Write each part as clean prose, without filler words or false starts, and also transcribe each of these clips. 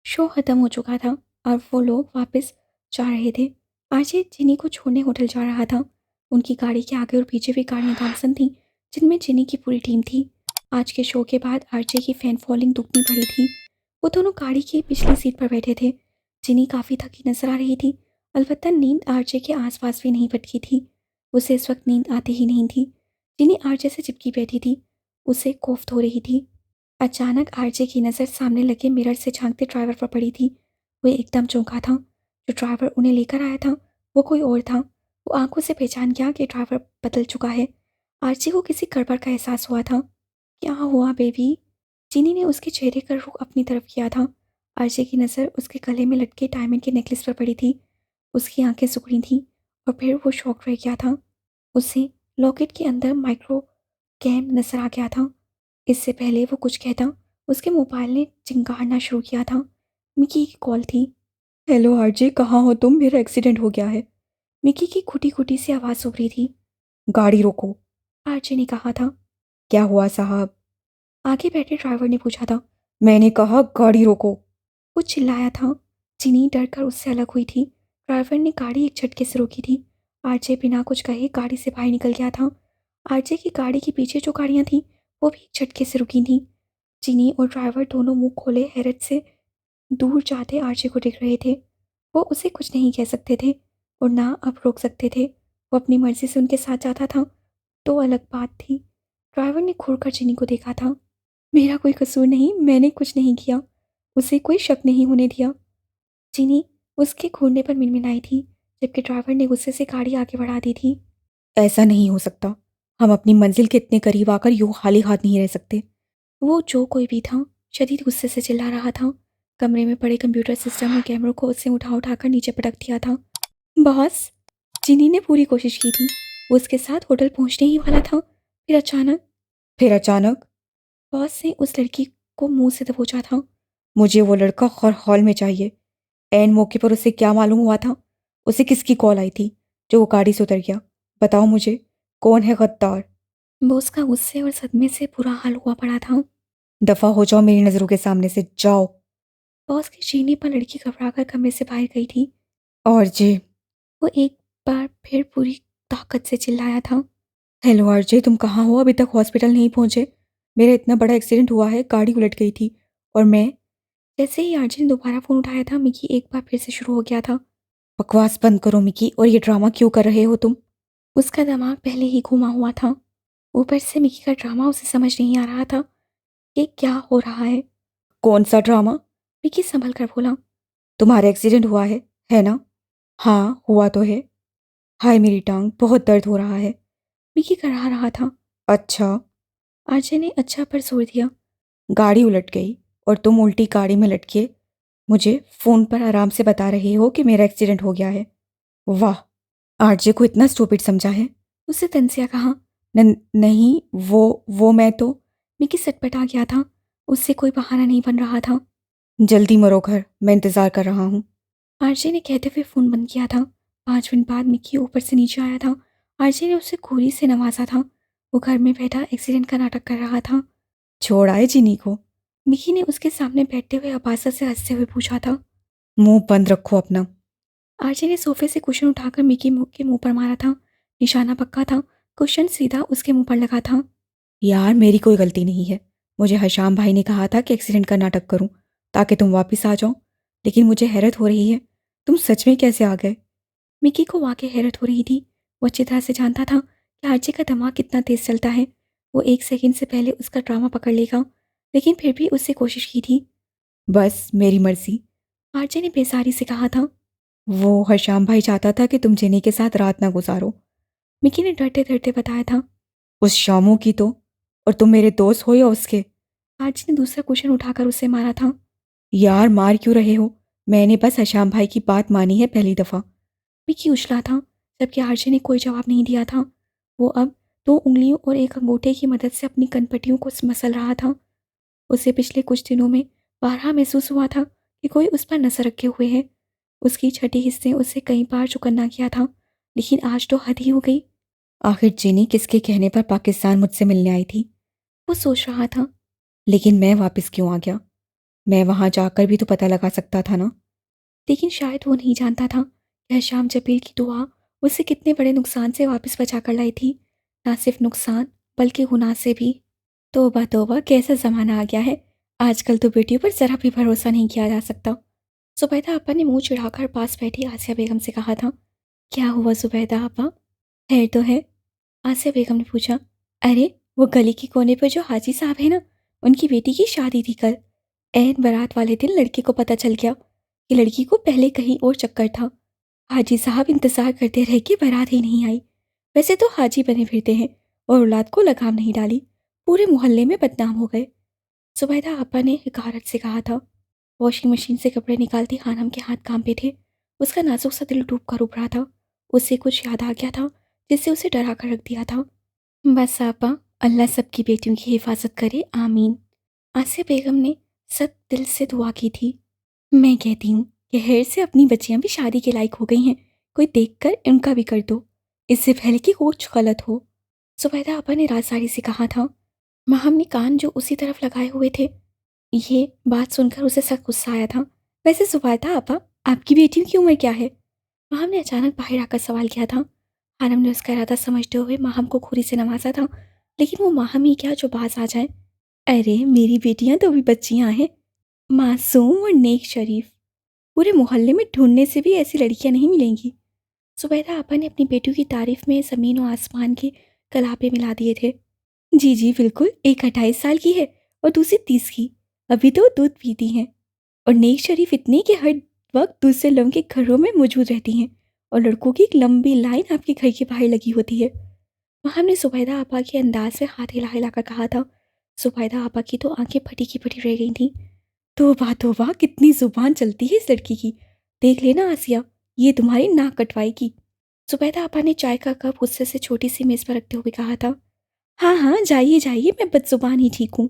Show खत्म हो चुका था और वो लोग वापस जा रहे थे। आरजे जिनी को छोड़ने होटल जा रहा था। उनकी गाड़ी के आगे और पीछे भी गाड़ियां गामसन थीं, जिनमें जिनी की पूरी टीम थी। आज के शो के बाद आरजे की फैन फॉलोइंग दुगनी बढ़ी थी। वो दोनों गाड़ी की पिछली सीट पर बैठे थे। जिनी काफ़ी थकी नजर आ रही थी। अलबत्ता नींद आरजे के आसपास भी नहीं भटकी थी। उसे इस वक्त नींद आती ही नहीं थी। जिनी आरजे से चिपकी बैठी थी। उसे कोफ्त हो रही थी। अचानक आरजे की नज़र सामने लगे मिरर से झांकते ड्राइवर पर पड़ी थी। वो एकदम चौंका था। जो ड्राइवर उन्हें लेकर आया था वो कोई और था। वो आंखों से पहचान गया कि ड्राइवर बदल चुका है। आरजे को किसी गड़बड़ का एहसास हुआ था। क्या हुआ बेबी? चीनी ने उसके चेहरे का रुख अपनी तरफ किया था। आरजे की नज़र उसके गले में लटके डायमंड के नेकलेस पर पड़ी थी। उसकी आंखें सिकुड़ी थीं और फिर वो शॉक रह गया था। उसे लॉकेट के अंदर माइक्रो कैम नजर आ गया था। इससे पहले वो कुछ कहता, उसके मोबाइल ने चिंगारना शुरू किया था। मिकी की कॉल थी। हेलो आरजे, कहाँ हो तुम? मेरा एक्सीडेंट हो गया है। मिकी की खुटी खुटी सी आवाज़ उभरी थी। गाड़ी रोको, आरजे ने कहा था। क्या हुआ साहब? आगे बैठे ड्राइवर ने पूछा था। मैंने कहा गाड़ी रोको, वो चिल्लाया था। जिनी डर कर उससे अलग हुई थी। ड्राइवर ने गाड़ी एक झटके से रोकी थी। आरजे बिना कुछ कहे गाड़ी से बाहर निकल गया था। आरजे की गाड़ी के पीछे जो गाड़ियां थीं वो भी एक झटके से रुकी थीं। जिनी और ड्राइवर दोनों मुंह खोले हैरत से दूर जाते आरजे को देख रहे थे। वो उसे कुछ नहीं कह सकते थे और ना अब रोक सकते थे। वो अपनी मर्जी से उनके साथ जाता था तो अलग बात थी। ड्राइवर ने घूरकर जिनी को देखा था। मेरा कोई कसूर नहीं, मैंने कुछ नहीं किया। उसे कोई शक नहीं होने दिया। जिनी उसके घूरने पर मिनमिनाई थी, जबकि ड्राइवर ने गुस्से से गाड़ी आगे बढ़ा दी थी। ऐसा नहीं हो सकता। हम अपनी मंजिल के इतने करीब आकर यूं खाली हाथ नहीं रह सकते। वो जो कोई भी था शदीद गुस्से से चिल्ला रहा था। कमरे में पड़े कंप्यूटर सिस्टम और कैमरों को उससे उठा उठा कर नीचे पटक दिया था। बॉस, जिनी ने पूरी कोशिश की थी। वो उसके साथ होटल पहुंचने ही वाला था। फिर अचानक बॉस ने उस लड़की को मुंह से दबोचा था। मुझे वो लड़का हर हाल में चाहिए। ऐन मौके पर उसे क्या मालूम हुआ था? उसे किसकी कॉल आई थी जो वो गाड़ी से उतर गया? बताओ मुझे, कौन है गद्दार? बॉस का गुस्से और सदमे से बुरा हाल हुआ पड़ा था। दफा हो जाओ मेरी नजरों के सामने से, जाओ। बॉस के चीखने पर लड़की घबराकर कमरे से बाहर गई थी। और जी, वो एक बार फिर पूरी ताकत से चिल्लाया था। हेलो आरजे, तुम कहाँ हो? अभी तक हॉस्पिटल नहीं पहुंचे? मेरा इतना बड़ा एक्सीडेंट हुआ है, गाड़ी उलट गई थी और मैं। जैसे ही आरजे ने दोबारा फोन उठाया था, मिकी एक बार फिर से शुरू हो गया था। बकवास बंद करो मिकी, और ये ड्रामा क्यों कर रहे हो तुम? उसका दिमाग पहले ही घुमा हुआ था। ऊपर से मिकी का ड्रामा उसे समझ नहीं आ रहा था कि क्या हो रहा है। कौन सा ड्रामा? मिकी संभल कर बोला। तुम्हारा एक्सीडेंट हुआ है ना? हाँ, हुआ तो है। हाय मेरी टांग, बहुत दर्द हो रहा है। मिकी करा रहा था। अच्छा। आरजे ने अच्छा पर जोर दिया। गाड़ी उलट गई और तुम उल्टी गाड़ी में लटके मुझे फोन पर आराम से बता रहे हो कि मेरा एक्सीडेंट हो गया है। वाह, आरजे को इतना स्टूपिड समझा है। उससे तंसिया कहा। नहीं, वो मैं तो। मिकी सटपटा गया था। उससे कोई बहाना नहीं बन रहा था। जल्दी मरो घर, मैं इंतजार कर रहा हूँ। आरजे ने कहते हुए फोन बंद किया था। 5 मिनट बाद मिकी ऊपर से नीचे आया था। आरजे ने उसे घूरी से नवाजा था। वो घर में बैठा एक्सीडेंट का नाटक कर रहा था। छोड़ आए चीनी को, मिकी ने उसके सामने बैठते हुए अबासा से हंसते हुए पूछा था। मुंह बंद रखो अपना। आरजे ने सोफे से कुशन उठाकर मिकी के मुंह पर मारा था। निशाना पक्का था। कुशन सीधा उसके मुंह पर लगा था। यार, मेरी कोई गलती नहीं है। मुझे हशाम भाई ने कहा था कि एक्सीडेंट का नाटक करूं ताकि तुम वापस आ जाओ। लेकिन मुझे हैरत हो रही है, तुम सच में कैसे आ गए? मिकी को वाकई हैरत हो रही थी। वो अच्छी तरह से जानता था कि आरजे का दिमाग कितना तेज चलता है। वो एक सेकंड से पहले उसका ड्रामा पकड़ लेगा, लेकिन फिर भी उससे कोशिश की थी। बस मेरी मर्जी, आरजे ने बेसारी से कहा था। वो हशाम भाई चाहता था कि तुम जेनी के साथ रात ना गुजारो, मिकी ने डरते डरते बताया था। उस शामू की तो, और तुम मेरे दोस्त हो या उसके? आरजे ने दूसरा क्वेश्चन उठाकर उसे मारा था। यार, मार क्यों रहे हो? मैंने बस हशाम भाई की बात मानी है पहली दफा। मिकी उछला था, जबकि आरजे ने कोई जवाब नहीं दिया था। वो अब 2 उंगलियों और एक अंगूठे की मदद से अपनी कनपट्टियों को मसल रहा था। उसे पिछले कुछ दिनों में बारहा महसूस हुआ था कि कोई उस पर नजर रखे हुए है। उसकी छठी हिस्से उसे कई बार चुकन्ना किया था, लेकिन आज तो हद ही हो गई। आखिर जेनी किसके कहने पर पाकिस्तान मुझसे मिलने आई थी? वो सोच रहा था। लेकिन मैं वापस क्यों आ गया? मैं वहां जाकर भी तो पता लगा सकता था ना। लेकिन शायद वो नहीं जानता था कि शाम जबील की दुआ उसे कितने बड़े नुकसान से वापस बचा कर लाई थी। ना सिर्फ नुकसान बल्कि गुनाह से भी। तौबा तौबा, कैसा ज़माना आ गया है। आजकल तो बेटियों पर ज़रा भी भरोसा नहीं किया जा सकता। जुबैदा आपा ने मुंह चिढ़ाकर पास बैठी आसिया बेगम से कहा था। क्या हुआ जुबैदा आपा, खैर तो है? आसिया बेगम ने पूछा। अरे, वो गली के कोने पर जो हाजी साहब है ना, उनकी बेटी की शादी थी कल। ऐन बारात वाले दिन लड़के को पता चल गया कि लड़की को पहले कहीं और चक्कर था। हाजी साहब इंतजार करते रहे कि बारात ही नहीं आई। वैसे तो हाजी बने फिरते हैं और औलाद को लगाम नहीं डाली, पूरे मोहल्ले में बदनाम हो गए। जुबैदा आपा ने हकारत से कहा था। वॉशिंग मशीन से कपड़े निकालती खानम के हाथ कांपे थे। उसका नाजुक सा दिल डूब कर उभ रहा था। उसे कुछ याद आ गया था जिससे उसे डरा कर रख दिया था। बस आपा, अल्लाह सबकी बेटियों की हिफाजत करे, आमीन। आसिया बेगम ने सब दिल से दुआ की थी। मैं कहती हूँ कि खैर से अपनी बच्चियां भी शादी के लायक हो गई हैं। कोई देखकर इनका भी कर दो, इससे पहले कि कुछ गलत हो। जुबैदा आपा ने राजसारी से कहा था। माहम ने कान जो उसी तरफ लगाए हुए थे। ये बात सुनकर उसे सख्त गुस्सा आया था। वैसे जुबैदा आपा, आपकी बेटियों की उम्र क्या है? माहम ने अचानक बाहर आकर सवाल किया था। खानम ने उसका इरादा समझते हुए माहम को खुरी से नवाजा था, लेकिन वो माहम ही क्या जो बाज आ जाए। अरे, मेरी बेटियां तो अभी बच्चियां हैं, मासूम और नेक शरीफ। पूरे मोहल्ले में ढूंढने से भी ऐसी लड़कियां नहीं मिलेंगी। जुबैदा आपा ने अपनी बेटियों की तारीफ में ज़मीन और आसमान के कलापे मिला दिए थे। जी जी बिल्कुल, एक 28 साल की है और दूसरी 30 की। अभी तो वो दूध पीती हैं और नेक शरीफ इतनी कि हर वक्त दूसरे लोगों के घरों में मौजूद रहती हैं और लड़कों की एक लंबी लाइन आपके घर के बाहर लगी होती है। वहाँ ने जुबैदा आपा के अंदाज में हाथ हिला हिला कर कहा था। जुबैदा आपा की तो आंखें फटी की फटी रह गई थीं। तौबा, कितनी जुबान चलती है इस लड़की की। देख लेना आसिया, ये तुम्हारी नाक कटवाएगी। जुबैदा आपा ने चाय का कप गुस्से से छोटी सी मेज पर रखते हुए कहा था। हाँ हाँ, जाइए जाइए, मैं बदजुबान ही ठीक हूँ।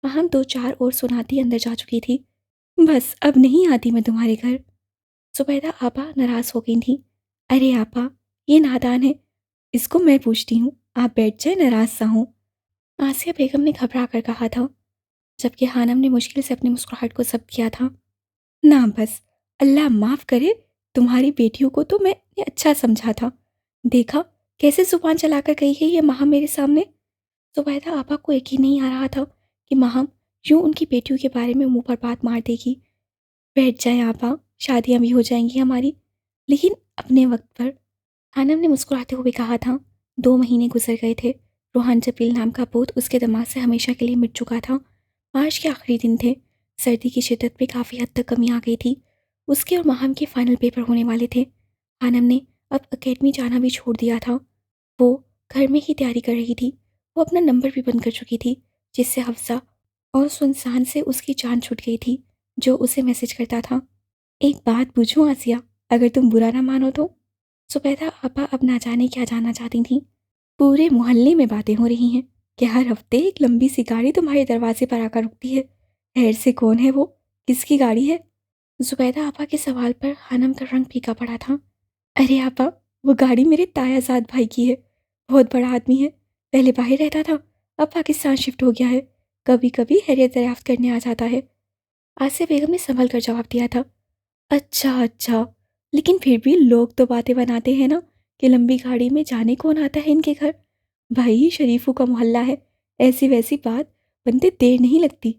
हम दो चार और सुनाती अंदर जा चुकी थी। बस अब नहीं आती मैं तुम्हारे घर। जुबैदा आपा नाराज हो गई थी। अरे आपा, ये नादान है, इसको मैं पूछती हूँ, आप बैठ जाए, नाराज सा हूँ। आसिया बेगम ने घबरा कर कहा था, जबकि हानम ने मुश्किल से अपनी मुस्कुराहट को जब्त किया था। ना बस, अल्लाह माफ़ करे, तुम्हारी बेटियों को तो मैंने अच्छा समझा था। देखा कैसे जुबान चलाकर गई है ये माँ मेरे सामने। जुबैदा आपा को यकीन नहीं आ रहा था कि माहम यूं उनकी बेटियों के बारे में मुंह पर बात मार देगी। बैठ जाएं आपा, शादियां भी हो जाएंगी हमारी, लेकिन अपने वक्त पर। खानम ने मुस्कुराते हुए कहा था। 2 महीने गुजर गए थे। रूहान जबील नाम का भूत उसके दिमाग से हमेशा के लिए मिट चुका था। मार्च के आखिरी दिन थे। सर्दी की शिद्दत में काफ़ी हद तक कमी आ गई थी। उसके और माहम के फाइनल पेपर होने वाले थे। खानम ने अब अकेडमी जाना भी छोड़ दिया था। वो घर में ही तैयारी कर रही थी। वो अपना नंबर भी बंद कर चुकी थी, जिससे हफ्सा और सुनसान से उसकी जान छूट गई थी, जो उसे मैसेज करता था। एक बात पूछूं आसिया, अगर तुम बुरा ना मानो तो? जुबैदा आपा अब ना जाने क्या जानना चाहती थी। पूरे मोहल्ले में बातें हो रही हैं कि हर हफ्ते एक लंबी सी गाड़ी तुम्हारे दरवाजे पर आकर रुकती है। खैर से कौन है वो, किसकी गाड़ी है? जुबैदा आपा के सवाल पर खानम का रंग फीका पड़ा था। अरे आपा, वो गाड़ी मेरे तायाजाद भाई की है। बहुत बड़ा आदमी है, पहले बाहर रहता था, अब पाकिस्तान शिफ्ट हो गया है। कभी कभी हैरियत दरियाफ्त करने आ जाता है। आसिया बेगम ने संभल कर जवाब दिया था। अच्छा अच्छा, लेकिन फिर भी लोग तो बातें बनाते हैं ना कि लंबी गाड़ी में जाने कौन आता है इनके घर। भाई शरीफों का मोहल्ला है, ऐसी वैसी बात बनते देर नहीं लगती।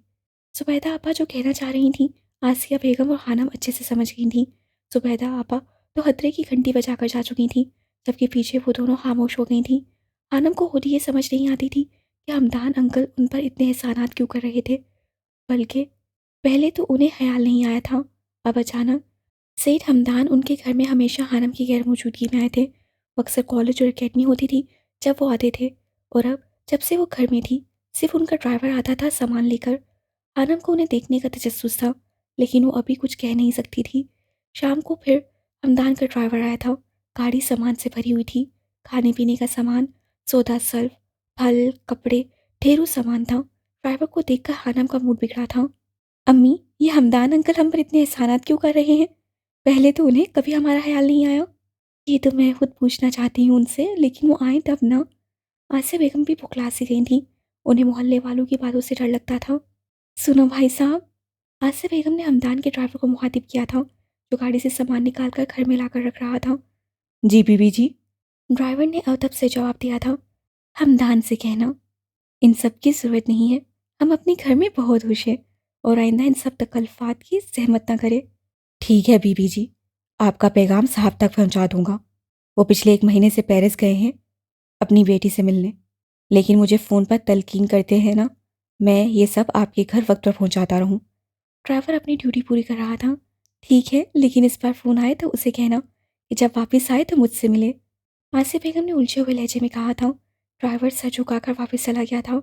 जुबैदा आपा जो कहना चाह रही थी, आसिया बेगम और खानम अच्छे से समझ गई थी। जुबैदा आपा तो खतरे की घंटी बजाकर जा चुकी थी, जबकि पीछे वो दोनों खामोश हो गई थीं। खानम को खुद ये समझ नहीं आती थी कि हमदान अंकल उन पर इतने एहसानात क्यों कर रहे थे। बल्कि पहले तो उन्हें ख्याल नहीं आया था। अब अचानक सेठ हमदान उनके घर में हमेशा खानम की गैर मौजूदगी में आए थे। वो अक्सर कॉलेज और अकेडमी होती थी जब वो आते थे, और अब जब से वो घर में थी, सिर्फ उनका ड्राइवर आता था सामान लेकर। खानम को उन्हें देखने का तजस्सुस था, लेकिन वो अभी कुछ कह नहीं सकती थी। शाम को फिर हमदान का ड्राइवर आया था। गाड़ी सामान से भरी हुई थी, खाने पीने का सामान, सौदा सर्फ, फल, कपड़े, ढेरों सामान था। ड्राइवर को देखकर खानम का मूड बिगड़ा था। अम्मी, ये हमदान अंकल हम पर इतने एहसानात क्यों कर रहे हैं? पहले तो उन्हें कभी हमारा ख्याल नहीं आया। ये तो मैं खुद पूछना चाहती हूँ उनसे, लेकिन वो आए तब ना। आसिया बेगम भी बुखला सी गई थी। उन्हें मोहल्ले वालों की बातों से डर लगता था। सुनो भाई साहब, आसिफ बेगम ने हमदान के ड्राइवर को मुखातिब किया था, जो गाड़ी से सामान निकाल कर घर में लाकर रख रहा था। जी बीबी जी। ड्राइवर ने अदब से जवाब दिया था। हमदान से कहना इन सब की ज़रूरत नहीं है, हम अपने घर में बहुत खुश हैं और आइंदा इन सब तकल्फात की जहमत ना करें। ठीक है बीबी जी, आपका पैगाम साहब तक पहुंचा दूंगा। वो पिछले 1 महीने से पेरिस गए हैं अपनी बेटी से मिलने, लेकिन मुझे फ़ोन पर तलकीन करते हैं ना, मैं ये सब आपके घर वक्त पर पहुंचाता रहूं। ड्राइवर अपनी ड्यूटी पूरी कर रहा था। ठीक है, लेकिन इस बार फ़ोन आए तो उसे कहना कि जब वापस आए तो मुझसे मिले। आसिफ बेगम ने उलझे हुए लहजे में कहा था। ड्राइवर सर झुकाकर वापस चला गया था।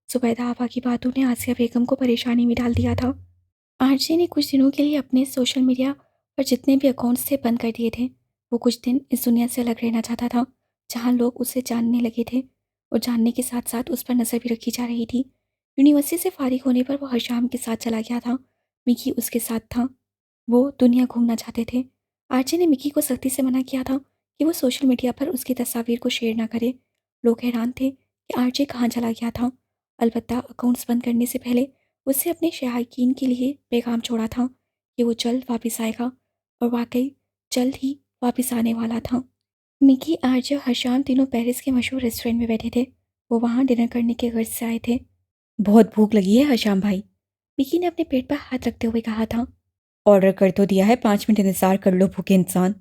जुबैदा आपा की बातों ने आसिया बेगम को परेशानी में डाल दिया था। आरजे ने कुछ दिनों के लिए अपने सोशल मीडिया पर जितने भी अकाउंट्स थे बंद कर दिए थे। वो कुछ दिन इस दुनिया से अलग रहना चाहता था, जहाँ लोग उसे जानने लगे थे और जानने के साथ साथ उस पर नज़र भी रखी जा रही थी। यूनिवर्सिटी से फारिग होने पर वो हशाम के साथ चला गया था। मिकी उसके साथ था। वो दुनिया घूमना चाहते थे। आरजे ने मिकी को सख्ती से मना किया था कि वो सोशल मीडिया पर उसकी तस्वीर को शेयर ना करे। लोग हैरान थे कि आरजे कहाँ चला गया था। अलबत्ता अकाउंट्स बंद करने से पहले उससे अपने शायकीन के लिए पैगाम छोड़ा था कि वो जल्द वापस आएगा, और वाकई जल्द ही वापस आने वाला था। मिकी, आरजे और हशाम तीनों पेरिस के मशहूर रेस्टोरेंट में बैठे थे। वो वहाँ डिनर करने के गर्ज से आए थे। बहुत भूख लगी है हशाम भाई, मिकी ने अपने पेट पर हाथ रखते हुए कहा था। ऑर्डर कर तो दिया है, 5 मिनट इंतज़ार कर लो भूखे इंसान।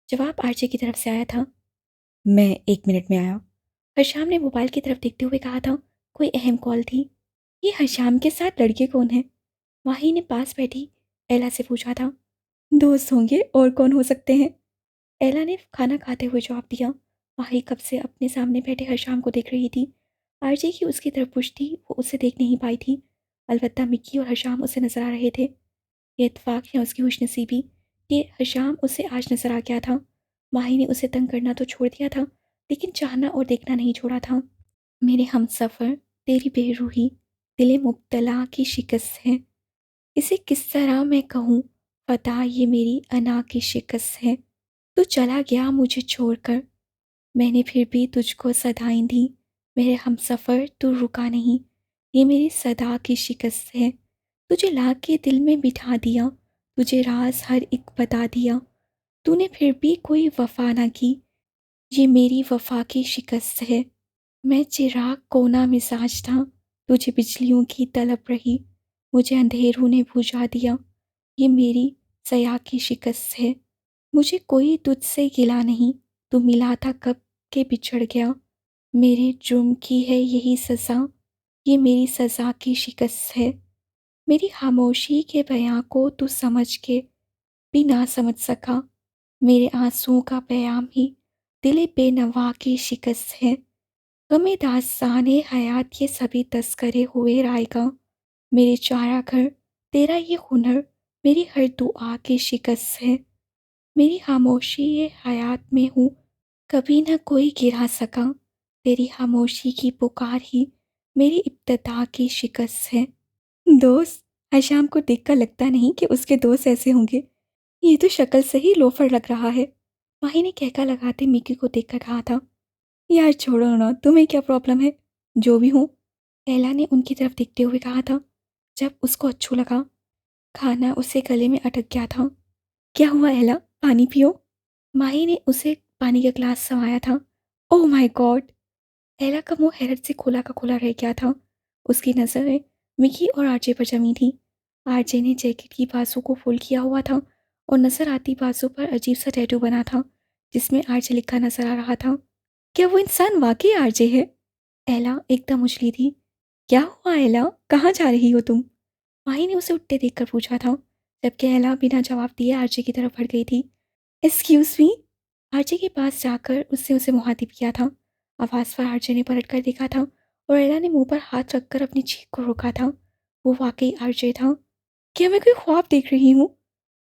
जवाब आरजे की तरफ से आया था। मैं 1 मिनट में आया, हशाम ने मोबाइल की तरफ देखते हुए कहा था। कोई अहम कॉल थी। ये हशाम के साथ लड़के कौन है? माही ने पास बैठी एला से पूछा था। दोस्त होंगे और कौन हो सकते हैं? एला ने खाना खाते हुए जवाब दिया। माही कब से अपने सामने बैठे हशाम को देख रही थी। आरजे की उसकी तरफ पुश थी, वो उसे देख नहीं पाई थी। अलबत्ता मिक्की और हशाम उसे नजर आ रहे थे। ये इत्तेफाक या उसकी खुशनसीबी कि हशाम उसे आज नजर आ गया था। माही ने उसे तंग करना तो छोड़ दिया था, लेकिन चाहना और देखना नहीं छोड़ा था। मेरे हमसफ़र, तेरी बेरूही दिले मुब्तला की शिकस्त है। इसे किस तरह मैं कहूँ, पता ये मेरी अना की शिकस्त है। तू चला गया मुझे छोड़कर, मैंने फिर भी तुझको सदाएं दी। मेरे हमसफ़र तू रुका नहीं, ये मेरी सदा की शिकस्त है। तुझे ला के दिल में बिठा दिया, तुझे राज हर एक बता दिया। तूने फिर भी कोई वफा ना की, ये मेरी वफा की शिकस्त है। मैं चिराग कोना मिजाज था, तुझे बिजलियों की तलब रही। मुझे अंधेरों ने बुझा दिया, ये मेरी सया की शिकस्त है। मुझे कोई तुझसे गिला नहीं, तू मिला था कब के बिछड़ गया। मेरे जुर्म की है यही सज़ा, ये मेरी सज़ा की शिकस्त है। मेरी खामोशी के बयां को तू समझ के भी ना समझ सका। मेरे आंसुओं का प्याम ही दिल बेनवा की शिकस्त है। गमे दास्ताने हयात ये सभी तस्करे हुए रायगा। मेरे चारा घर तेरा ये हुनर मेरी हर दुआ की शिकस्त है। मेरी खामोशी ये हयात में हूँ, कभी न कोई गिरा सका। तेरी खामोशी की पुकार ही मेरी इब्तिदा की शिकस्त है। दोस्त, हशाम को देखकर लगता नहीं कि उसके दोस्त ऐसे होंगे। ये तो शक्ल से ही लोफर लग रहा है, माही ने कहका लगाते मिकी को देखकर कहा था। यार छोड़ो ना, तुम्हें क्या प्रॉब्लम है? जो भी हो, एला ने उनकी तरफ देखते हुए कहा था। जब उसको अच्छू लगा, खाना उसे गले में अटक गया था। क्या हुआ एला, पानी पियो। माही ने उसे पानी का ग्लास समाया था। Oh my God! एला का मुंह हैरत से खुला का खुला रह गया था। उसकी नज़रें मिकी और आरजे पर जमी थी। आरजे ने जैकेट की बाजू को फोल्ड किया हुआ था और नज़र आती बाजू पर अजीब सा टैटू बना था, जिसमें आरजे लिखा नजर आ रहा था। क्या वो इंसान वाकई आरजे है? एला एकदम उछली थी। क्या हुआ एला, कहाँ जा रही हो तुम? माही ने उसे उठते देखकर पूछा था, जबकि एला बिना जवाब दिए आरजे की तरफ बढ़ गई थी। Excuse me. आरजे के पास जाकर उसने उसे मुखातिब किया था। आवाज़ पर आरजे ने पलट कर देखा था और एला ने मुंह पर हाथ रखकर अपनी चीख को रोका था। वो वाकई आरजे था। क्या मैं कोई ख्वाब देख रही हूँ?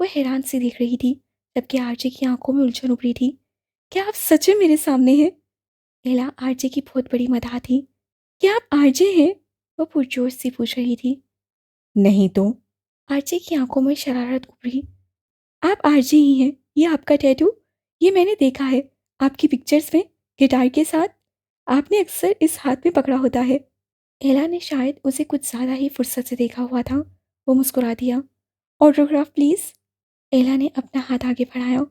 वो हैरान सी देख रही थी, जबकि आरजे की आंखों में उलझन उभरी थी। क्या आप सच में मेरे सामने हैं? एला आरजे की बहुत बड़ी मदाह थी। क्या आप आरजे हैं? वो पुरजोश से पूछ रही थी। नहीं तो। आरजे की आंखों में शरारत उभरी। आप आरजे ही हैं, ये आपका टैटू, ये मैंने देखा है आपकी पिक्चर्स में गिटार के साथ। आपने अक्सर इस हाथ में पकड़ा होता है। एला ने शायद उसे कुछ ज़्यादा ही फुर्सत से देखा हुआ था। वो मुस्कुरा दिया। Autograph please. एला ने अपना हाथ आगे बढ़ाया।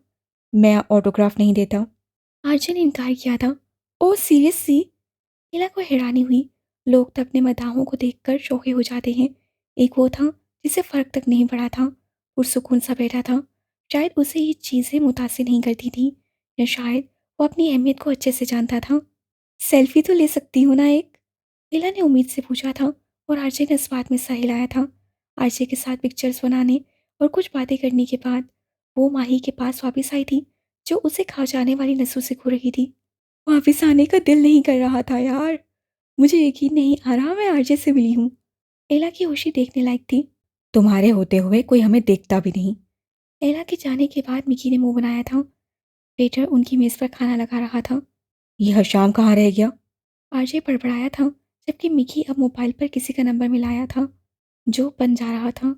मैं ऑटोग्राफ नहीं देता। आरजे ने इनकार किया था। Oh seriously? एला को हैरानी हुई। लोग तो अपने मदाहों को देखकर चौके हो जाते हैं। एक वो था जिसे फ़र्क तक नहीं पड़ा था, पुरसुकून सा बैठा था। शायद उसे ये चीज़ें मुतासिर नहीं करती थी, या शायद वो अपनी अहमियत को अच्छे से जानता था। सेल्फी तो ले सकती हूँ ना एक? एला ने उम्मीद से पूछा था, और आरजे ने इस बात में सर हिलाया था। आरजे के साथ पिक्चर्स बनाने और कुछ बातें करने के बाद वो माही के पास वापस आई थी, जो उसे खा जाने वाली नसों से खो रही थी। वापस आने का दिल नहीं कर रहा था यार। मुझे यकीन नहीं आ रहा मैं आरजे से मिली हूँ। एला की खुशी देखने लायक थी। तुम्हारे होते हुए कोई हमें देखता भी नहीं। एला के जाने के बाद मिकी ने मुंह बनाया था। वेटर उनकी मेज पर खाना लगा रहा था। यह शाम कहाँ रह गया? आरजे बड़बड़ाया था, जबकि मिकी अब मोबाइल पर किसी का नंबर मिलाया था, जो बन जा रहा था।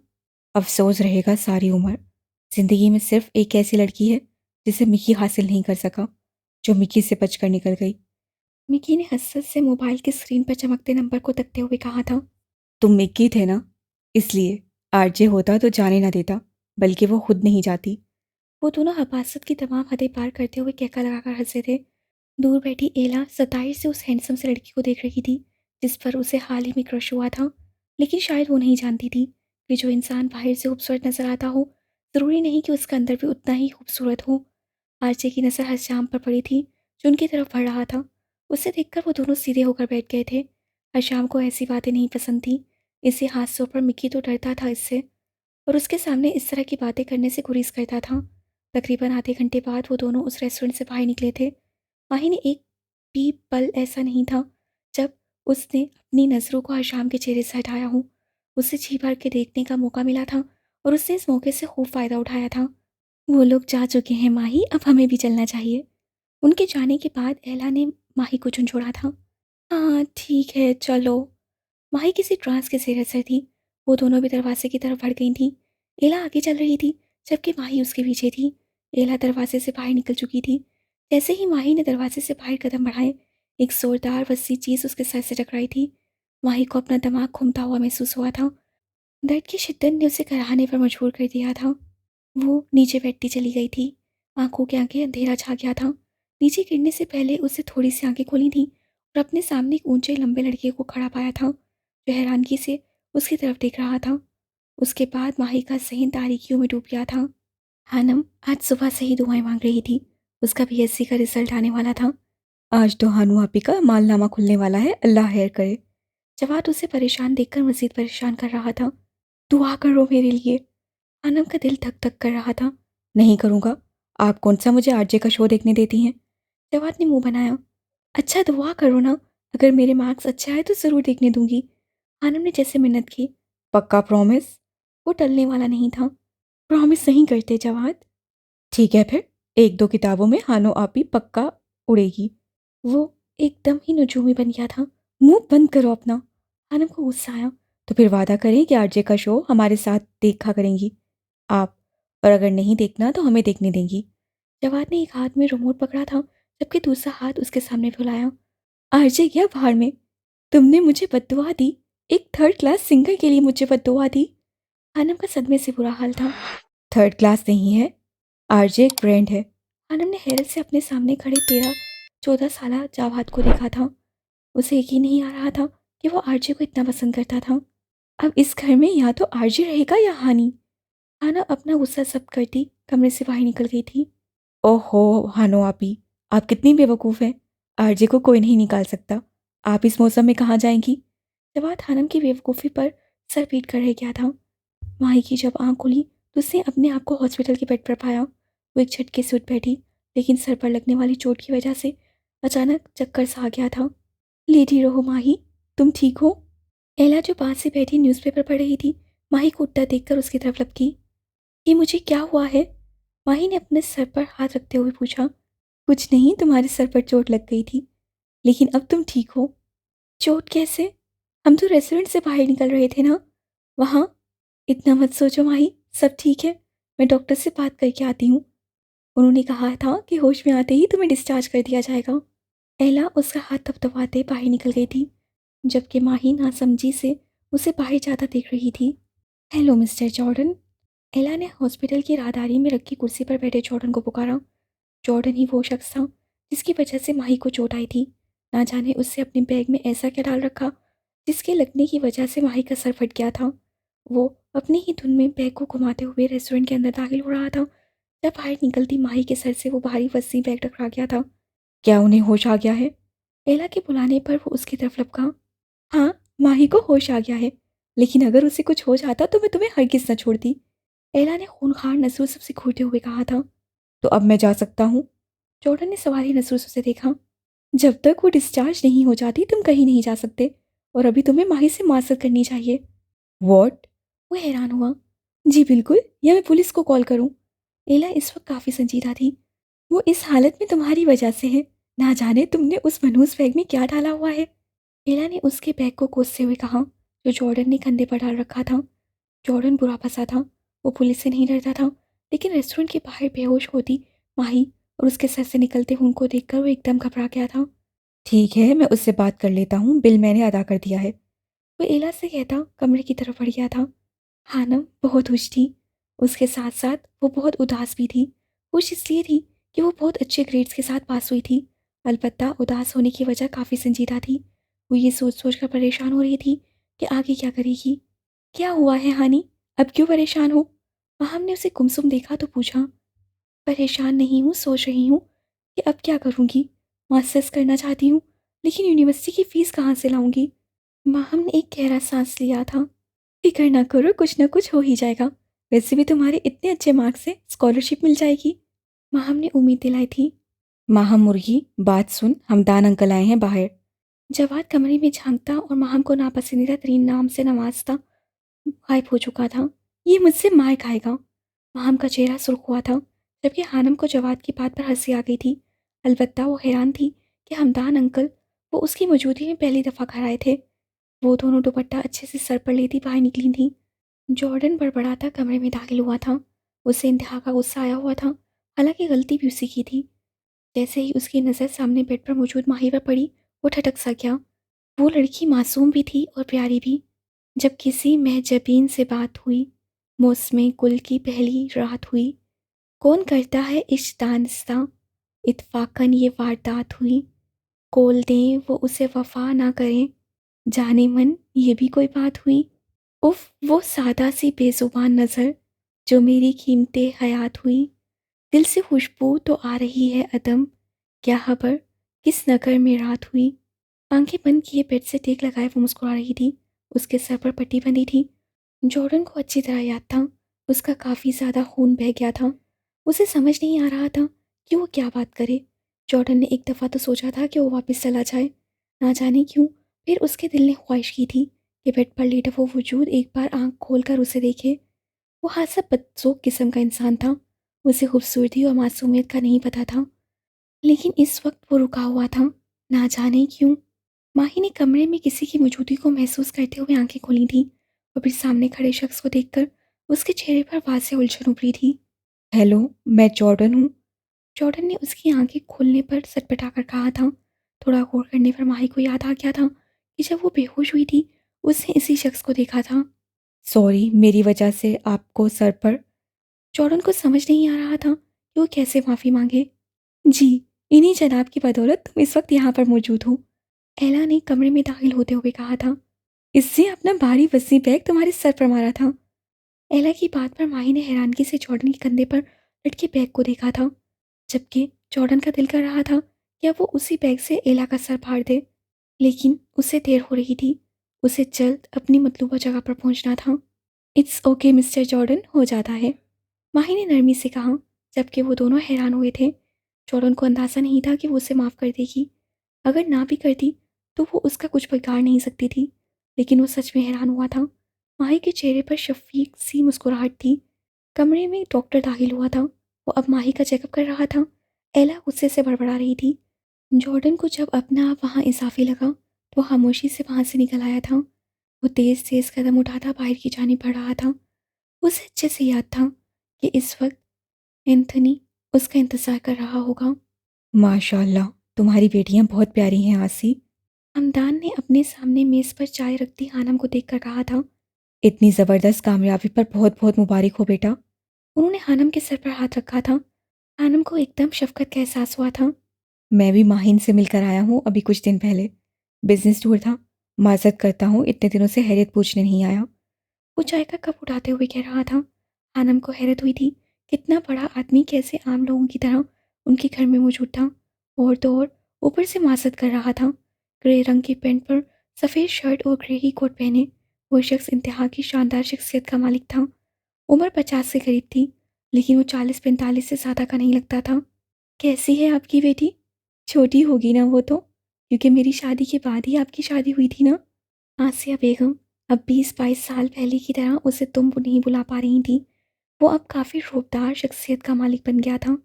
अफसोस रहेगा सारी उम्र। जिंदगी में सिर्फ एक ऐसी लड़की है जिसे मिकी हासिल नहीं कर सका, जो मिकी से बचकर निकल गई। मिकी ने हसरत से मोबाइल की स्क्रीन पर चमकते नंबर को तकते हुए कहा था। तुम मिक्की थे ना, इसलिए आरजे होता तो जाने ना देता, बल्कि वो खुद नहीं जाती। वो दोनों हबासत की तमाम हदें पार करते हुए कैका लगाकर हंसे थे। दूर बैठी एला सताइश से उस हैंडसम से लड़की को देख रही थी, जिस पर उसे हाल ही में क्रश हुआ था। लेकिन शायद वो नहीं जानती थी कि जो इंसान बाहर से खूबसूरत नजर आता हो, ज़रूरी नहीं कि उसका अंदर भी उतना ही खूबसूरत हो। आरजे की नज़र हरश्याम पर पड़ी थी, जो उनकी तरफ बढ़ रहा था। उसे देखकर वो दोनों सीधे होकर बैठ गए थे। हरश्याम को ऐसी बातें नहीं पसंद थी। इसी हादसों पर मिक्की तो डरता था इससे, और उसके सामने इस तरह की बातें करने से गुरेज करता था। तकरीबन आधे घंटे बाद वो दोनों उस रेस्टोरेंट से बाहर निकले थे। माही ने एक भी पल ऐसा नहीं था जब उसने अपनी नज़रों को हरश्याम के चेहरे से हटाया हो। उसे जी भर के देखने का मौका मिला था, और उसने इस मौके से खूब फ़ायदा उठाया था। वो लोग जा चुके हैं माही, अब हमें भी चलना चाहिए। उनके जाने के बाद एला ने माही को झुंझोड़ा था। हाँ ठीक है चलो। माही किसी ट्रांस के जेर असर थी। वो दोनों भी दरवाजे की तरफ बढ़ गई थी। एला आगे चल रही थी, जबकि माही उसके पीछे थी। एला दरवाजे से बाहर निकल चुकी थी। जैसे ही माही ने दरवाजे से बाहर कदम बढ़ाए, एक जोरदार वसी चीज़ उसके सर से टकराई थी। माही को अपना दिमाग घूमता हुआ महसूस हुआ था। दर्द की शिद्दत ने उसे कराहने पर मजबूर कर दिया था। वो नीचे बैठती चली गई थी। आंखों के आगे अंधेरा छा गया था। नीचे गिरने से पहले उसे थोड़ी सी आंखें खोली थी, और अपने सामने एक ऊंचे लंबे लड़के को खड़ा पाया था, जो हैरानगी से उसकी तरफ देख रहा था। उसके बाद माही का ज़हन तारीकियों में डूब गया था। हानम आज सुबह से ही दुआएं मांग रही थी। उसका बीएससी का रिजल्ट आने वाला था। आज तो हानू आपी का मालनामा खुलने वाला है, अल्लाह खैर करे। जवाद उसे परेशान देखकर मजीद परेशान कर रहा था। दुआ करो मेरे लिए। हानम का दिल धक धक कर रहा था। नहीं करूँगा। आप कौन सा मुझे आरजे का शो देखने देती हैं? जवाद ने मुंह बनाया। अच्छा दुआ करो ना, अगर मेरे मार्क्स अच्छे आए तो ज़रूर देखने दूंगी। हानम ने जैसे मिन्नत की। पक्का प्रॉमिस? वो टलने वाला नहीं था। प्रॉमिस नहीं करते जवाद। ठीक है फिर, एक दो किताबों में हानो आपी पक्का उड़ेगी। वो एकदम ही नजूमी बन गया था। मुंह बंद करो अपना। हानम को गुस्सा आया। तो फिर वादा करें कि आरजे का शो हमारे साथ देखा करेंगी आप, और अगर नहीं देखना तो हमें देखने देंगी। जवाद ने एक हाथ में रिमोट पकड़ा था, जबकि दूसरा हाथ उसके सामने फैलाया। आरजे गया बाहर में। तुमने मुझे बद्दुआ दी, एक थर्ड क्लास सिंगर के लिए मुझे बद्दुआ दी। हानम का सदमे से बुरा हाल था। थर्ड क्लास नहीं है, आरजे एक ब्रांड है। हानम ने हैरत से अपने सामने खड़े 13-14 साल जावाद को देखा था। उसे यकीन नहीं आ रहा था कि वो आरजे को इतना पसंद करता था। अब इस घर में या तो आरजे रहेगा या हानी। हाना अपना गुस्सा सब करती कमरे से बाहर निकल गई थी। ओहो हानो आपी, आप कितनी बेवकूफ़ हैं। आरजे को कोई नहीं निकाल सकता। आप इस मौसम में कहाँ जाएंगी? जवाद हानम की बेवकूफ़ी पर सर पीट कर रह गया था। माही की जब आंख खुली तो उसने अपने आप को हॉस्पिटल के बेड पर पाया। वो एक झटके से उठ बैठी, लेकिन सर पर लगने वाली चोट की वजह से अचानक चक्कर सा आ गया था। लेटी रहो माही, तुम ठीक हो? एला जो पास से बैठी न्यूज़पेपर पढ़ रही थी, माही को उठता देखकर उसकी तरफ लपकी। ये मुझे क्या हुआ है? माही ने अपने सर पर हाथ रखते हुए पूछा। कुछ नहीं, तुम्हारे सर पर चोट लग गई थी, लेकिन अब तुम ठीक हो। चोट कैसे? हम तो रेस्टोरेंट से बाहर निकल रहे थे ना, वहाँ। इतना मत सोचो माही, सब ठीक है। मैं डॉक्टर से बात करके आती हूँ। उन्होंने कहा था कि होश में आते ही तुम्हें डिस्चार्ज कर दिया जाएगा। एला उसका हाथ थपथपाते बाहर निकल गई थी, जबकि माही नासमझी से उसे बाहर जाता देख रही थी। Hello mister Jordan. एला ने हॉस्पिटल की राहदारी में रखी कुर्सी पर बैठे जॉर्डन को पुकारा। जॉर्डन ही वो शख्स था जिसकी वजह से माही को चोट आई थी। ना जाने उससे अपने बैग में ऐसा क्या डाल रखा जिसके लगने की वजह से माही का सर फट गया था। वो अपनी ही धुन में बैग को घुमाते हुए रेस्टोरेंट के अंदर दाखिल हो रहा था। जब बाहर निकलती माही के सर से वो भारी वस्सी बैग टकरा गया था। क्या उन्हें होश आ गया है? एला के बुलाने पर वो उसकी तरफ लपका। हाँ, माही को होश आ गया है, लेकिन अगर उसे कुछ हो जाता तो मैं तुम्हें हरगिज़ न छोड़ती। एला ने खूनखार नसूर से घूरते हुए कहा था। तो अब मैं जा सकता हूँ? जॉर्डन ने सवारी नसूर से देखा। जब तक वो डिस्चार्ज नहीं हो जाती तुम कहीं नहीं जा सकते, और अभी तुम्हें माही से माजरत करनी चाहिए। वॉट? वो हैरान हुआ। जी बिल्कुल, या मैं पुलिस को कॉल करूं? एला इस वक्त काफ़ी संजीदा थी। वो इस हालत में तुम्हारी वजह से है। ना जाने तुमने उस मनहूस बैग में क्या डाला हुआ है। एला ने उसके बैग को कोसते हुए कहा, जो जॉर्डन ने कंधे पर डाल रखा था। जॉर्डन बुरा फंसा था। वो पुलिस से नहीं डरता था, लेकिन रेस्टोरेंट के बाहर बेहोश होती माही और उसके सर से निकलते खून को देखकर वो एकदम घबरा गया था। ठीक है, मैं उससे बात कर लेता हूँ, बिल मैंने अदा कर दिया है। वो एला से कहता कमरे की तरफ बढ़ गया था। हानम बहुत खुश थी। उसके साथ साथ वो बहुत उदास भी थी। खुश इसलिए थी कि वो बहुत अच्छे ग्रेड्स के साथ पास हुई थी। अलबत्ता उदास होने की वजह काफ़ी संजीदा थी। वो ये सोच सोच कर परेशान हो रही थी कि आगे क्या करेगी। क्या हुआ है हानि? अब क्यों परेशान हो? अहम ने उसे गुमसुम देखा तो पूछा। परेशान नहीं हूँ, सोच रही हूँ कि अब क्या करूँगी। मास्टर्स करना चाहती हूँ, लेकिन यूनिवर्सिटी की फ़ीस कहाँ से लाऊंगी। माहम ने एक गहरा सांस लिया था। फिक्र ना करो, कुछ ना कुछ हो ही जाएगा। वैसे भी तुम्हारे इतने अच्छे मार्क्स से स्कॉलरशिप मिल जाएगी। माहम ने उम्मीद दिलाई थी। माहम मुर्गी, बात सुन, हमदान अंकल आए हैं बाहर। जवाद कमरे में झांकता और माहम को नापसंदीदा तरीन नाम से नवाजता गायब हो चुका था। ये मुझसे मार खाएगा। माहम का चेहरा सुर्ख हुआ था, जबकि हानम को जवाद की बात पर हंसी आ गई थी। अलबत्ता वो हैरान थी कि हमदान अंकल वो उसकी मौजूदगी में पहली दफ़ा घर आए थे। वो दोनों दुपट्टा अच्छे से सर पर लेती बाहर निकली थी। जॉर्डन बड़बड़ाता कमरे में दाखिल हुआ था। उसे इंतहा का गुस्सा आया हुआ था, हालांकि गलती भी उसी की थी। जैसे ही उसकी नज़र सामने बेड पर मौजूद माही पर पड़ी, वो ठटक सा गया। वो लड़की मासूम भी थी और प्यारी भी। जब किसी महजबीन से बात हुई, मौसमे गुल की पहली रात हुई, कौन करता है इश्क दानिस्ता, इत्फाकन ये वारदात हुई, कोल दें वो उसे वफा ना करें, जाने मन ये भी कोई बात हुई। उफ, वो सादा सी बेजुबान नज़र जो मेरी कीमते हयात हुई, दिल से खुशबू तो आ रही है अदम, क्या खबर किस नगर में रात हुई। आंखें बंद किए बेड से टेक लगाए वो मुस्कुरा रही थी। उसके सर पर पट्टी बंधी थी। जॉर्डन को अच्छी तरह याद था, उसका काफ़ी ज़्यादा खून बह गया था। उसे समझ नहीं आ रहा था कि वो क्या बात करे। जॉर्डन ने एक दफ़ा तो सोचा था कि वो वापस चला जाए। ना जाने क्यों फिर उसके दिल ने ख्वाहिश की थी कि बेड पर लेटा वो वजूद एक बार आंख खोलकर उसे देखे। वो हादसा बदसोक किस्म का इंसान था। उसे खूबसूरती और मासूमियत का नहीं पता था, लेकिन इस वक्त वो रुका हुआ था। ना जाने क्यों। माही ने कमरे में किसी की मौजूदगी को महसूस करते हुए आंखें खोली थी, और फिर सामने खड़े शख्स को देखकर उसके चेहरे पर वाज़ेह उलझन उभरी थी। हेलो, मैं जॉर्डन हूँ। जॉर्डन ने उसकी आंखें खोलने पर सटपटा कर कहा था। थोड़ा गौर करने पर माही को याद आ गया था कि जब वो बेहोश हुई थी उसने इसी शख्स को देखा था। सॉरी, मेरी वजह से आपको सर पर। जॉर्डन को समझ नहीं आ रहा था कि वो कैसे माफ़ी मांगे। जी, इन्हीं जनाब की बदौलत तुम इस वक्त यहाँ पर मौजूद हो। एला ने कमरे में दाखिल होते हुए कहा था। इससे अपना भारी वसी बैग तुम्हारे सर पर मारा था। एला की बात पर माही ने हैरानगी से जॉर्डन के कंधे पर लटके बैग को देखा था, जबकि जॉर्डन का दिल कर रहा था कि अब वो उसी बैग से एला का सर फाड़ दे। लेकिन उसे देर हो रही थी। उसे जल्द अपनी मतलूबा जगह पर पहुंचना था। इट्स ओके मिस्टर जॉर्डन, हो जाता है, माही ने नरमी से कहा, जबकि वो दोनों हैरान हुए थे। जॉर्डन को अंदाज़ा नहीं था कि वो उसे माफ़ कर देगी। अगर ना भी करती तो वो उसका कुछ बिगाड़ नहीं सकती थी। लेकिन वो सच में हैरान हुआ था। माही के चेहरे पर शफीक सी मुस्कुराहट थी। कमरे में डॉक्टर दाखिल हुआ था। वो अब माही का चेकअप कर रहा था। एला गुस्से से बड़बड़ा रही थी। जॉर्डन को जब अपना आप वहाँ इजाफी लगा तो वो खामोशी से वहाँ से निकल आया था। वो तेज़ तेज़ कदम उठाता बाहर की जानिब बढ़ रहा था। उसे अच्छे से याद था कि इस वक्त एंथनी उसका इंतज़ार कर रहा होगा। माशाल्लाह, तुम्हारी बेटियां बहुत प्यारी हैं आसी। हमदान ने अपने सामने मेज़ पर चाय रखती हानम को देखकर कहा था। इतनी ज़बरदस्त कामयाबी पर बहुत बहुत मुबारक हो बेटा। उन्होंने हानम के सर पर हाथ रखा था। हानम को एकदम शफ़क़त का एहसास हुआ था। मैं भी माहिन से मिलकर आया हूँ अभी कुछ दिन पहले। बिज़नेस टूर था। माज़रत करता हूँ इतने दिनों से हैरियत पूछने नहीं आया। वो चाय का कप उठाते हुए कह रहा था। हानम को हैरत हुई थी, कितना बड़ा आदमी कैसे आम लोगों की तरह उनके घर में मौजूद था। और तो और ऊपर से माज़रत कर रहा था। ग्रे रंग की पैंट पर सफ़ेद शर्ट और ग्रे ही कोट पहने वो शख्स इंतहा की शानदार शख्सियत का मालिक था। उम्र 50 के करीब थी, लेकिन वो 40-45 से ज़्यादा का नहीं लगता था। कैसी है आपकी बेटी? छोटी होगी ना वो तो, क्योंकि मेरी शादी के बाद ही आपकी शादी हुई थी ना। आसिया बेगम अब 20-22 साल पहले की तरह उसे तुम नहीं बुला पा रही थी। वो अब काफ़ी रूपदार शख्सियत का मालिक बन गया था।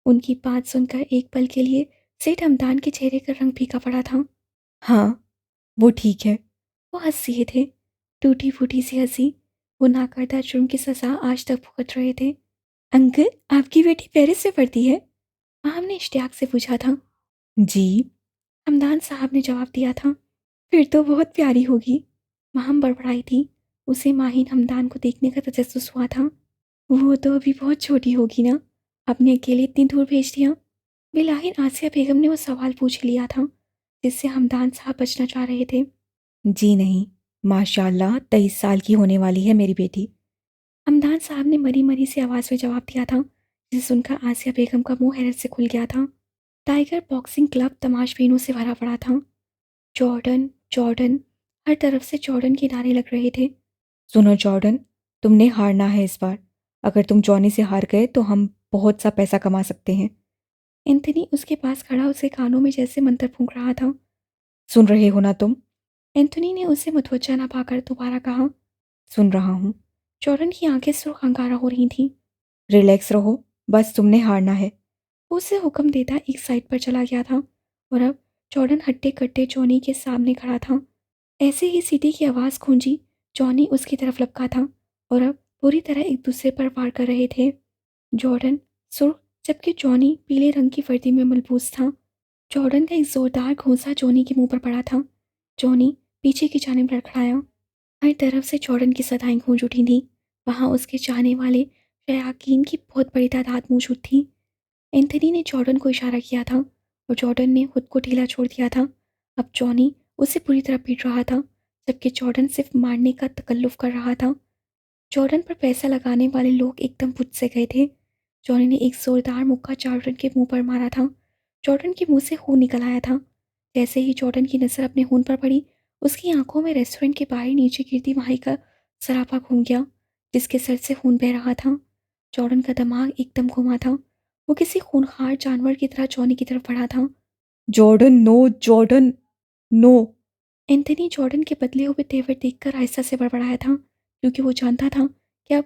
उनकी बात सुनकर एक पल के लिए सेठ हमदान के चेहरे का रंग फीका पड़ा था। हाँ, वो ठीक है। वो हंस दिए थे, टूटी फूटी सी हंसी। वो नाकर्दा जुर्म की सज़ा आज तक भुगत रहे थे। अंकल, आपकी बेटी पेरिस में पढ़ती है? हमने इश्तियाक से पूछा था। जी, हमदान साहब ने जवाब दिया था। फिर तो बहुत प्यारी होगी। माहम बड़बड़ाई थी। उसे माहिन हमदान को देखने का तजस्सुस हुआ था। वो तो अभी बहुत छोटी होगी ना, आपने अकेले इतनी दूर भेज दिया। बिलाहिर आसिया बेगम ने वो सवाल पूछ लिया था जिससे हमदान साहब बचना चाह रहे थे। जी नहीं, माशाल्लाह 23 साल की होने वाली है मेरी बेटी। हमदान साहब ने मरी मरी सी आवाज़ में जवाब दिया था, जिसे सुनकर आसिया बेगम का मुंह हैरत से खुल गया था। टाइगर बॉक्सिंग क्लब तमाशबीनों से भरा पड़ा था। जॉर्डन, जॉर्डन, हर तरफ से जॉर्डन के नारे लग रहे थे। सुनो जॉर्डन, तुमने हारना है इस बार। अगर तुम जॉनी से हार गए तो हम बहुत सा पैसा कमा सकते हैं। एंथनी उसके पास खड़ा उसे कानों में जैसे मंत्र फूंक रहा था। सुन रहे हो ना तुम? एंथनी ने उसे मुतवज्जा ना पाकर दोबारा कहा। सुन रहा हूँ। जॉर्डन की आंखें सुर्ख अंगारा हो रही थीं। रिलैक्स रहो, बस तुमने हारना है। वो उसे हुक्म देता एक साइड पर चला गया था और अब जॉर्डन हट्टे कट्टे जॉनी के सामने खड़ा था। ऐसे ही सीटी की आवाज़ गूंजी। जॉनी उसकी तरफ लपका था और अब पूरी तरह एक दूसरे पर वार कर रहे थे। जॉर्डन सुर्ख, जबकि जॉनी पीले रंग की वर्दी में मलबूस था। जॉर्डन का एक जोरदार घूंसा जॉनी के मुंह पर पड़ा था। जॉनी पीछे की जानिब लड़खड़ाया। हर तरफ से जॉर्डन की सदाएं गूंज उठी थीं। वहां उसके चाहने वाले शयाकीन की बहुत बड़ी तादाद मौजूद थी। एंथनी ने जॉर्डन को इशारा किया था और जॉर्डन ने खुद को ढीला छोड़ दिया था। अब जॉनी उसे पूरी तरह पीट रहा था, जबकि जॉर्डन सिर्फ मारने का तकल्लुफ कर रहा था। जॉर्डन पर पैसा लगाने वाले लोग एकदम बुझ से गए थे। जॉनी ने एक जोरदार मुक्का जॉर्डन के मुंह पर मारा था। जॉर्डन के मुंह से खून निकल आया था। जैसे ही जॉर्डन की नज़र अपने खून पर पड़ी, उसकी आंखों में रेस्टोरेंट के बाहर नीचे गिरती माही का सरापा घूम गया, जिसके सर से खून बह रहा था। जॉर्डन का दिमाग एकदम घुमा था। वो किसी खूंखार जानवर की तरह जॉनी की तरफ बढ़ा था। Jordan no, Jordan no. Anthony Jordan के बदले हुए तेवर देखकर आहिस्ता से बड़बड़ाया था, क्योंकि वो जानता था कि अब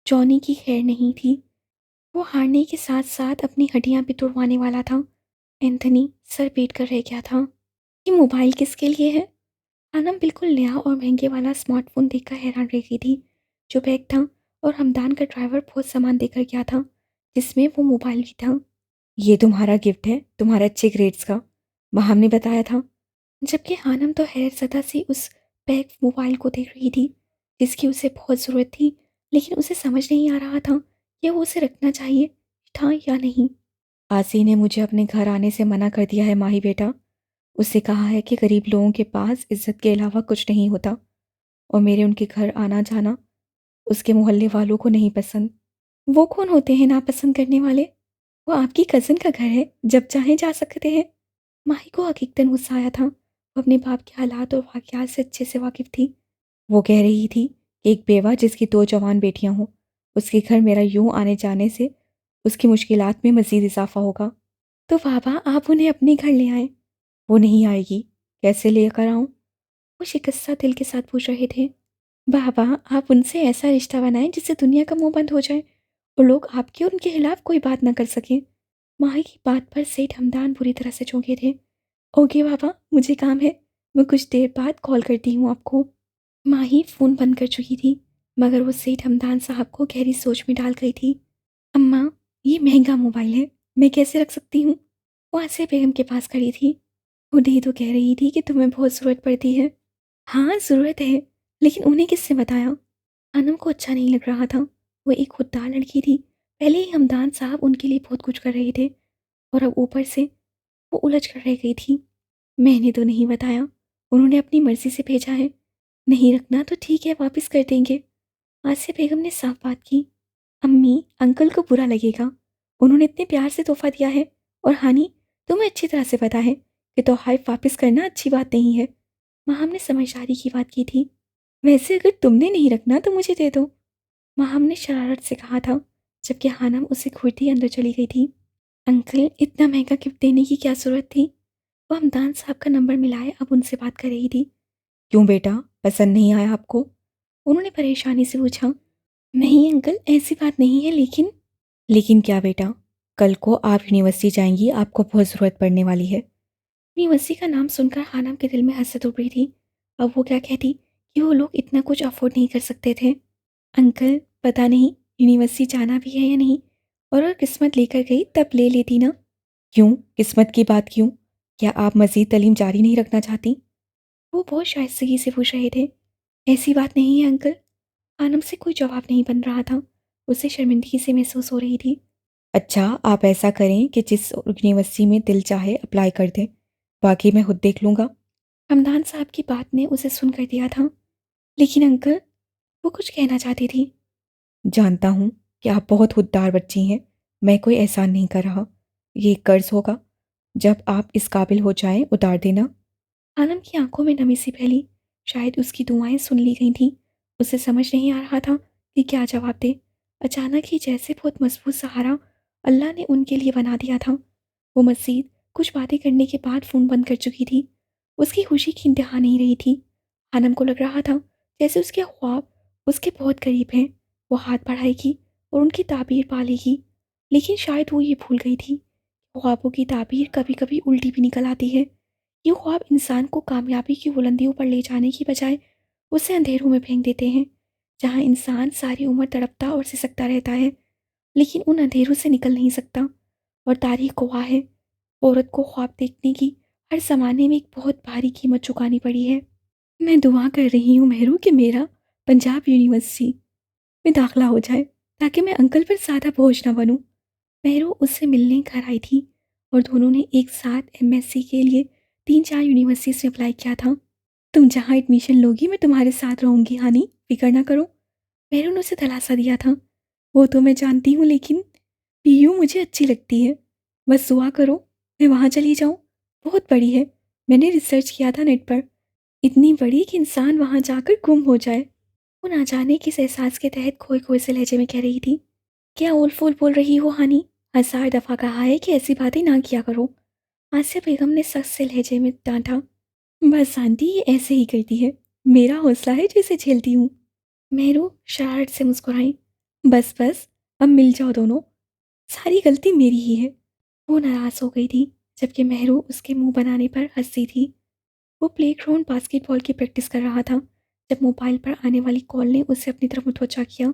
जॉनी की खैर नहीं थी। वो हारने के साथ साथ अपनी हड्डियां भी तोड़वाने वाला था। एंथनी सर पीट कर रह गया था। ये मोबाइल किसके लिए है? अनम बिल्कुल नया और महंगे वाला स्मार्टफोन देखकर हैरान रह गई थी, जो बैग था और हमदान का ड्राइवर बहुत सामान देकर गया था, जिसमें वो मोबाइल भी था। ये तुम्हारा गिफ्ट है, तुम्हारे अच्छे ग्रेड्स का, माहम ने बताया था। जबकि हानम तो हैरतज़दा सी उस बैग मोबाइल को देख रही थी, जिसकी उसे बहुत ज़रूरत थी, लेकिन उसे समझ नहीं आ रहा था कि वो उसे रखना चाहिए था या नहीं। आसी ने मुझे अपने घर आने से मना कर दिया है माही बेटा। उससे कहा है कि गरीब लोगों के पास इज्जत के अलावा कुछ नहीं होता, और मेरे उनके घर आना जाना उसके मोहल्ले वालों को नहीं पसंद। वो कौन होते हैं नापसंद करने वाले? वो आपकी कज़न का घर है, जब चाहें जा सकते हैं। माही को हकीकतन गुस्सा आया था। वो अपने बाप के हालात और वाक़यात से अच्छे से वाकिफ़ थी। वो कह रही थी कि एक बेवा जिसकी 2 जवान बेटियां हों, उसके घर मेरा यूं आने जाने से उसकी मुश्किलात में मज़ीद इजाफा होगा। तो बाबा, आप उन्हें अपने घर ले आएं। वो नहीं आएगी। कैसे लेकर आऊं? वो शिकस्ता दिल के साथ पूछ रहे थे। बाबा, आप उनसे ऐसा रिश्ता बनाएं जिससे दुनिया का मुंह बंद हो जाए और लोग आपके और उनके खिलाफ कोई बात ना कर सकें। माही की बात पर सेठ हमदान बुरी तरह से चौंके थे। ओके बाबा, मुझे काम है, मैं कुछ देर बाद कॉल करती हूँ आपको। माही फ़ोन बंद कर चुकी थी, मगर वो सेठ हमदान साहब को गहरी सोच में डाल गई थी। अम्मा, ये महंगा मोबाइल है, मैं कैसे रख सकती हूँ? वो आसिया बेगम के पास खड़ी थी। उन्हें तो कह रही थी कि तुम्हें बहुत ज़रूरत पड़ती है। हाँ, ज़रूरत है, लेकिन उन्हें किससे बताया? आनम को अच्छा नहीं लग रहा था। वो एक खुददार लड़की थी। पहले ही हमदान साहब उनके लिए बहुत कुछ कर रहे थे और अब ऊपर से वो उलझ कर रह गई थी। मैंने तो नहीं बताया, उन्होंने अपनी मर्जी से भेजा है। नहीं रखना तो ठीक है, वापस कर देंगे। आसिया बेगम ने साफ बात की। अम्मी, अंकल को बुरा लगेगा, उन्होंने इतने प्यार से तोहफा दिया है। और हानि, तुम्हें अच्छी तरह से पता है कि तोहफा वापस करना अच्छी बात नहीं है। माहम ने समझदारी की बात की थी। वैसे अगर तुमने नहीं रखना तो मुझे दे दो, माहम ने शरारत से कहा था, जबकि हानम उसे घूरती अंदर चली गई थी। अंकल, इतना महंगा गिफ्ट देने की क्या ज़रूरत थी? वो हमदान साहब का नंबर मिलाए अब उनसे बात कर रही थी। क्यों बेटा, पसंद नहीं आया आपको? उन्होंने परेशानी से पूछा। नहीं अंकल, ऐसी बात नहीं है, लेकिन लेकिन क्या बेटा? कल को आप यूनिवर्सिटी जाएंगी, आपको बहुत ज़रूरत पड़ने वाली है। यूनिवर्सिटी का नाम सुनकर हानम के दिल में हसरत उठ रही थी। अब वो क्या कहती कि वो लोग इतना कुछ अफोर्ड नहीं कर सकते थे। अंकल, पता नहीं यूनिवर्सिटी जाना भी है या नहीं, और अगर किस्मत लेकर गई तब ले लेती ना। क्यों, किस्मत की बात क्यों? क्या आप मज़ीद तालीम जारी नहीं रखना चाहती? वो बहुत शाइस्तगी से पूछ रहे थे। ऐसी बात नहीं है अंकल। आनम से कोई जवाब नहीं बन रहा था। उसे शर्मिंदगी से महसूस हो रही थी। अच्छा, आप ऐसा करें कि जिस यूनिवर्सिटी में दिल चाहे अप्लाई कर दें, बाकी मैं खुद देख लूँगा। हमदान साहब की बात ने उसे सुन कर दिया था। लेकिन अंकल, वो कुछ कहना चाहती थी। जानता हूँ कि आप बहुत खुददार बच्ची हैं। मैं कोई एहसान नहीं कर रहा। ये एक कर्ज होगा, जब आप इस काबिल हो जाएं उतार देना। आलम की आंखों में नमी सी फैली। शायद उसकी दुआएं सुन ली गई थीं। उसे समझ नहीं आ रहा था कि क्या जवाब दे। अचानक ही जैसे बहुत मजबूत सहारा अल्लाह ने उनके लिए बना दिया था। वो मज़ीद कुछ बातें करने के बाद फ़ोन बंद कर चुकी थी। उसकी खुशी की इंतहा नहीं रही थी। आनम को लग रहा था जैसे उसके ख्वाब उसके बहुत करीब हैं। वो हाथ बढ़ाएगी और उनकी ताबीर पा लेगी। लेकिन शायद वो ये भूल गई थी, ख्वाबों की ताबीर कभी कभी उल्टी भी निकल आती है। ये ख्वाब इंसान को कामयाबी की बुलंदियों पर ले जाने की बजाय उसे अंधेरों में फेंक देते हैं, जहाँ इंसान सारी उम्र तड़पता और सिसकता रहता है, लेकिन उन अंधेरों से निकल नहीं सकता। और तारीख गवाह है, औरत को ख्वाब देखने की हर ज़माने में एक बहुत भारी कीमत चुकानी पड़ी है। मैं दुआ कर रही हूँ मेहरू कि मेरा पंजाब यूनिवर्सिटी में दाखिला हो जाए, ताकि मैं अंकल पर ज़्यादा बोझ ना बनूँ। मेहरू उससे मिलने घर आई थी और दोनों ने एक साथ एमएससी के लिए 3-4 यूनिवर्सिटीज़ में अप्लाई किया था। तुम जहाँ एडमिशन लोगी मैं तुम्हारे साथ रहूँगी हानी, फिक्र ना करो। मेहरू ने उसे दिलासा दिया था। वो तो मैं जानती हूँ, लेकिन पीयू मुझे अच्छी लगती है। बस दुआ करो मैं वहाँ चली जाऊँ। बहुत बड़ी है, मैंने रिसर्च किया था नेट पर। इतनी बड़ी कि इंसान वहाँ जाकर गुम हो जाए। वो ना जाने किस एहसास के तहत खोए खोए से लहजे में कह रही थी। क्या ओल फोल बोल रही हो हानी? 1000 दफ़ा कहा है कि ऐसी बातें ना किया करो। आसिया बेगम ने सख्त से लहजे में डांटा। बस आंटी, ये ऐसे ही करती है। मेरा हौसला है जिसे झेलती हूँ। मेहरू शरारत से मुस्कुराई। बस बस, अब मिल जाओ दोनों, सारी गलती मेरी ही है। वो नाराज़ हो गई थी, जबकि मेहरू उसके मुंह बनाने पर हंसती थी। वो प्लेग्राउंड बास्केटबॉल की प्रैक्टिस कर रहा था जब मोबाइल पर आने वाली कॉल ने उसे अपनी तरफ मुतवज्जा किया।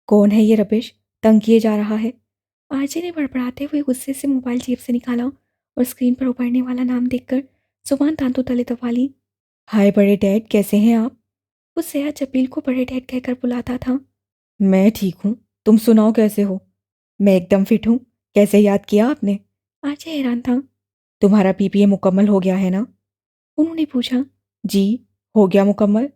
कौन है ये रबिश, तंग किए जा रहा है? आरजे ने बड़बड़ाते हुए गुस्से से मोबाइल जेब से निकाला और स्क्रीन पर उभरने वाला नाम देखकर जुबान दांतों तले दबा ली। हाय बड़े डैड, कैसे हैं आप? वो सयाह जबील को बड़े डैड कहकर बुलाता था। मैं ठीक हूँ, तुम सुनाओ कैसे हो? मैं एकदम फिट हूँ। कैसे याद किया आपने? आरजे हैरान था। तुम्हारा पीपीए मुकम्मल हो गया है ना? उन्होंने पूछा। जी, हो गया मुकम्मल।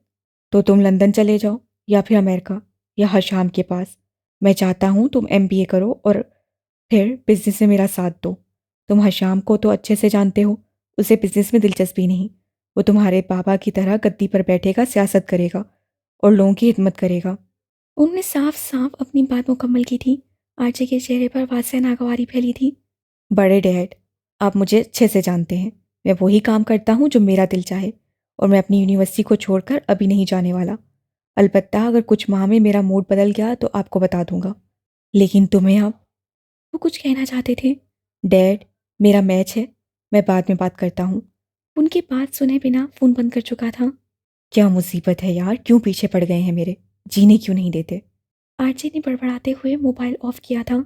तो तुम लंदन चले जाओ, या फिर अमेरिका, या हशाम के पास। मैं चाहता हूँ तुम एमबीए करो और फिर बिजनेस में मेरा साथ दो। तुम हशाम को तो अच्छे से जानते हो, उसे बिजनेस में दिलचस्पी नहीं। वो तुम्हारे पापा की तरह गद्दी पर बैठेगा, सियासत करेगा और लोगों की हिदमत करेगा। उन्होंने साफ साफ अपनी बात मुकम्मल की थी। आरजे के चेहरे पर वासे नागवारी फैली थी। बड़े डैड, आप मुझे अच्छे से जानते हैं। मैं वही काम करता हूँ जो मेरा दिल चाहे, और मैं अपनी यूनिवर्सिटी को छोड़कर अभी नहीं जाने वाला। अलबत्ता अगर कुछ माह में मेरा मूड बदल गया तो आपको बता दूंगा। लेकिन तुम्हें अब, वो कुछ कहना चाहते थे। डैड, मेरा मैच है, मैं बाद में बात करता हूँ। उनकी बात सुने बिना फ़ोन बंद कर चुका था। क्या मुसीबत है यार, क्यों पीछे पड़ गए हैं मेरे? जीने क्यों नहीं देते? आरजे ने बड़बड़ाते हुए मोबाइल ऑफ किया था।